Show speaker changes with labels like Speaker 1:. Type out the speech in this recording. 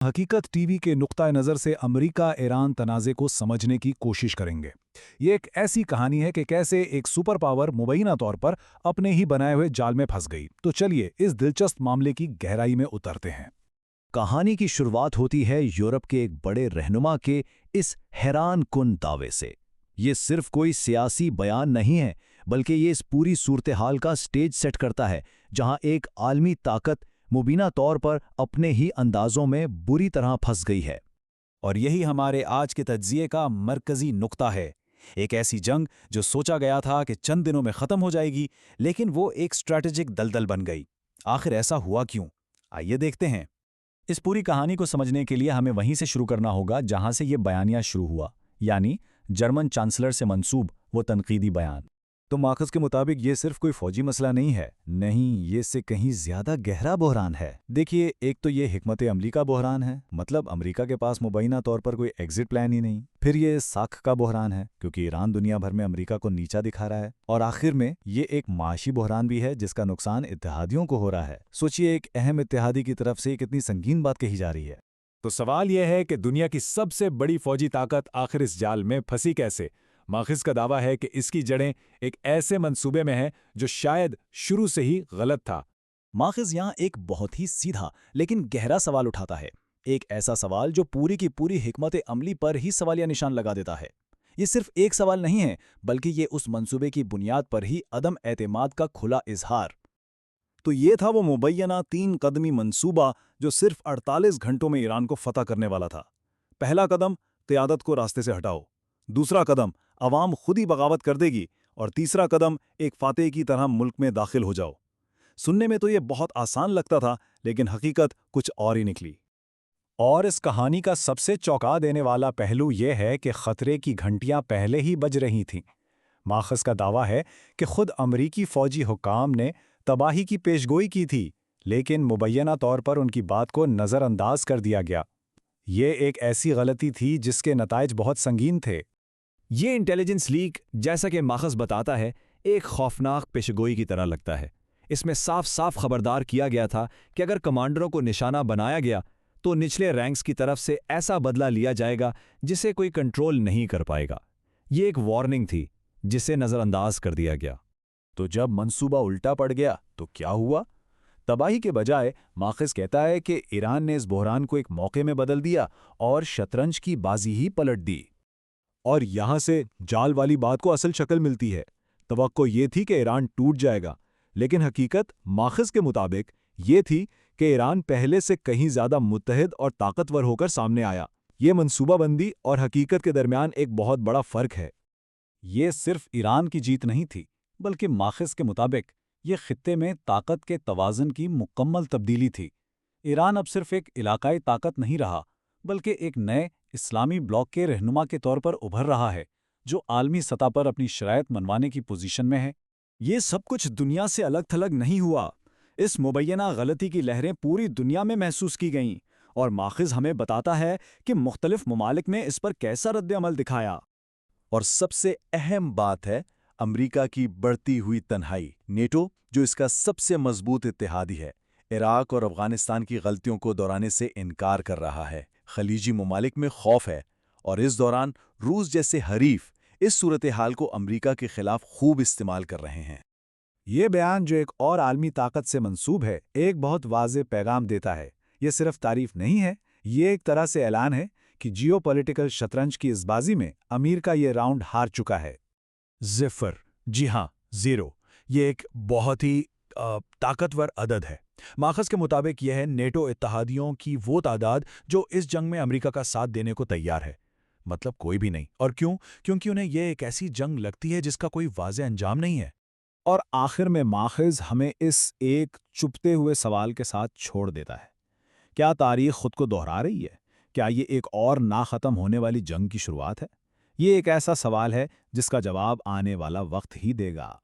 Speaker 1: हकीकत टीवी के नुक्ता नज़र से अमेरिका ईरान तनाज़े को समझने की कोशिश करेंगे। ये एक ऐसी कहानी है कि कैसे एक सुपर पावर मुबैना तौर पर अपने ही बनाए हुए जाल में फंस गई। तो चलिए इस दिलचस्प मामले की गहराई में उतरते हैं।
Speaker 2: कहानी की शुरुआत होती है यूरोप के एक बड़े रहनुमा के इस हैरान कुन दावे से। ये सिर्फ कोई सियासी बयान नहीं है, बल्कि ये इस पूरी सूरत-हाल का स्टेज सेट करता है, जहां एक आलमी ताकत मुबीना तौर पर अपने ही अंदाजों में बुरी तरह फंस गई है।
Speaker 1: और यही हमारे आज के तज्जिए का मरकजी नुक्ता है। एक ऐसी जंग जो सोचा गया था कि चंद दिनों में ख़त्म हो जाएगी, लेकिन वो एक स्ट्रैटेजिक दलदल बन गई। आखिर ऐसा हुआ क्यों? आइए देखते हैं। इस पूरी कहानी को समझने के लिए हमें वहीं से शुरू करना होगा जहां से ये बयानिया शुरू हुआ, यानी जर्मन चांसलर से मंसूब वो तनकीदी बयान। तो मार्कस के मुताबिक ये सिर्फ कोई फौजी मसला नहीं है, नहीं, ये इससे कहीं ज्यादा गहरा बहरान है। देखिए, एक तो ये हिकमत अमली का बहरान है, मतलब अमेरिका के पास मुबैना तौर पर कोई एग्जिट प्लान ही नहीं। फिर ये साख का बहरान है, क्योंकि ईरान दुनिया भर में अमेरिका को नीचा दिखा रहा है। और आखिर में ये एक माशी बहरान भी है, जिसका नुकसान इत्तेहादियों को हो रहा है। सोचिए, एक अहम इत्तेहादी की तरफ से कितनी संगीन बात कही जा रही है। तो सवाल यह है कि दुनिया की सबसे बड़ी फौजी ताकत आखिर इस जाल में फंसी कैसे? मार्कस का दावा है कि इसकी जड़ें एक ऐसे मंसूबे में हैं जो शायद शुरू से ही गलत था।
Speaker 2: मार्कस यहाँ एक बहुत ही सीधा लेकिन गहरा सवाल उठाता है, एक ऐसा सवाल जो पूरी की पूरी हिकमत अमली पर ही सवालिया निशान लगा देता है। ये सिर्फ एक सवाल नहीं है, बल्कि ये उस मंसूबे की बुनियाद पर ही अदम एतमाद का खुला इजहार। तो ये था वो मुबैना 3 कदमी मंसूबा जो सिर्फ 48 घंटों में ईरान को फतह करने वाला था। पहला कदम, क़यादत को रास्ते से हटाओ। दूसरा कदम, अवाम खुद ही बगावत कर देगी। और तीसरा कदम, एक फातेह की तरह मुल्क में दाखिल हो जाओ। सुनने में तो ये बहुत आसान लगता था, लेकिन हकीकत कुछ और ही निकली। और इस कहानी का सबसे चौंका देने वाला पहलू यह है कि खतरे की घंटियां पहले ही बज रही थीं। मार्कस का दावा है कि खुद अमरीकी फौजी हुकाम ने तबाही की पेशगोई की थी, लेकिन मुबैना तौर पर उनकी बात को नज़रअंदाज कर दिया गया। ये एक ऐसी गलती थी जिसके नताइज बहुत संगीन थे।
Speaker 3: ये इंटेलिजेंस लीक, जैसा कि मार्कस बताता है, एक खौफनाक पेशगोई की तरह लगता है। इसमें साफ साफ खबरदार किया गया था कि अगर कमांडरों को निशाना बनाया गया तो निचले रैंक्स की तरफ से ऐसा बदला लिया जाएगा जिसे कोई कंट्रोल नहीं कर पाएगा। ये एक वार्निंग थी जिसे नज़रअंदाज कर दिया गया।
Speaker 1: तो जब मंसूबा उल्टा पड़ गया तो क्या हुआ? तबाही के बजाय मार्कस कहता है कि ईरान ने इस बहरान को एक मौके में बदल दिया और शतरंज की बाजी ही पलट दी। और यहां से जाल वाली बात को असल शक्ल मिलती है। तवक्को ये थी कि ईरान टूट जाएगा, लेकिन हकीकत मार्कस के मुताबिक ये थी कि ईरान पहले से कहीं ज्यादा मुत्तहिद और ताकतवर होकर सामने आया। ये मंसूबाबंदी और हकीकत के दरमियान एक बहुत बड़ा फर्क है। ये सिर्फ ईरान की जीत नहीं थी, बल्कि मार्कस के मुताबिक ये खित्ते में ताकत के तवाज़ुन की मुकम्मल तब्दीली थी। ईरान अब सिर्फ एक इलाकाई ताकत नहीं रहा, बल्कि एक नए इस्लामी ब्लॉक के रहनुमा के तौर पर उभर रहा है, जो आलमी सतह पर अपनी शरायत मनवाने की पोजीशन में है।
Speaker 3: ये सब कुछ दुनिया से अलग थलग नहीं हुआ। इस मुबैना गलती की लहरें पूरी दुनिया में महसूस की गईं, और मार्कस हमें बताता है कि मुख्तलिफ ममालिक ने इस पर कैसा रद्द-ए-अमल दिखाया।
Speaker 2: और सबसे अहम बात है अमेरिका की बढ़ती हुई तन्हाई। नेटो, जो इसका सबसे मजबूत इत्तेहादी है, इराक और अफगानिस्तान की गलतियों को दोहराने से इनकार कर रहा है। खलीजी ममालिक में खौफ है, और इस दौरान रूस जैसे हरीफ इस सूरत हाल को अमेरिका के खिलाफ खूब इस्तेमाल कर रहे हैं।
Speaker 1: ये बयान, जो एक और आलमी ताकत से मंसूब है, एक बहुत वाज़ेह पैगाम देता है। ये सिर्फ तारीफ नहीं है, ये एक तरह से ऐलान है कि जियोपॉलिटिकल शतरंज की इस बाजी में अमीर का ये राउंड हार चुका है।
Speaker 3: ज़िफ़र, जी हाँ, ज़ीरो, ये एक बहुत ही ताकतवर अदद है। मार्कस के मुताबिक यह है नेटो इत्तेहादियों की वो तादाद जो इस जंग में अमेरिका का साथ देने को तैयार है। मतलब कोई भी नहीं। और क्यों? क्योंकि उन्हें यह एक ऐसी जंग लगती है जिसका कोई वाज़ेह अंजाम नहीं है।
Speaker 1: और आखिर में मार्कस हमें इस एक चुभते हुए सवाल के साथ छोड़ देता है। क्या तारीख खुद को दोहरा रही है? क्या ये एक और ना ख़त्म होने वाली जंग की शुरुआत है? ये एक ऐसा सवाल है जिसका जवाब आने वाला वक्त ही देगा।